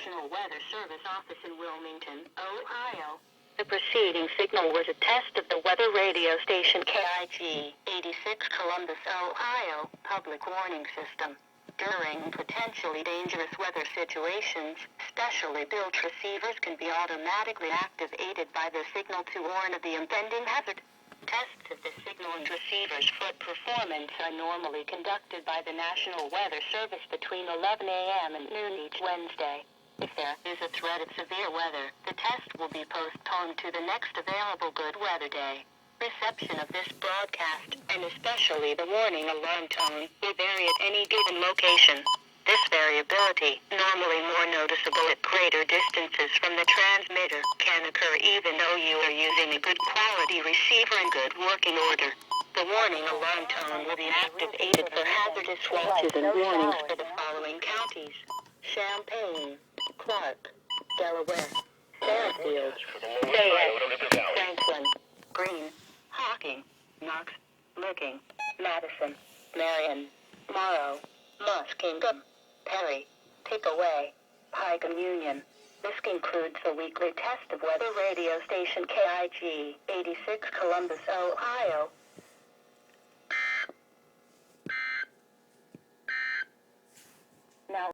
National Weather Service office in Wilmington, Ohio. The preceding signal was a test of the weather radio station KIG86 Columbus, Ohio, public warning system. During potentially dangerous weather situations, specially built receivers can be automatically activated by the signal to warn of the impending hazard. Tests of the signal and receiver's foot performance are normally conducted by the National Weather Service between 11 a.m. and noon each Wednesday. If there is a threat of severe weather, the test will be postponed to the next available good weather day. Reception of this broadcast, and especially the warning alarm tone, will vary at any given location. This variability, normally more noticeable at greater distances from the transmitter, can occur even though you are using a good quality receiver in good working order. The warning alarm tone will be activated for hazardous watches and warnings for the following counties: Champaign, Clark, Delaware, Fairfield, Fayette, Franklin, Greene, Hocking, Knox, Madison, Marion, Morrow, Muskingum, Pickaway, Pike Union. This concludes the weekly test of weather radio station KIG86 Columbus, Ohio.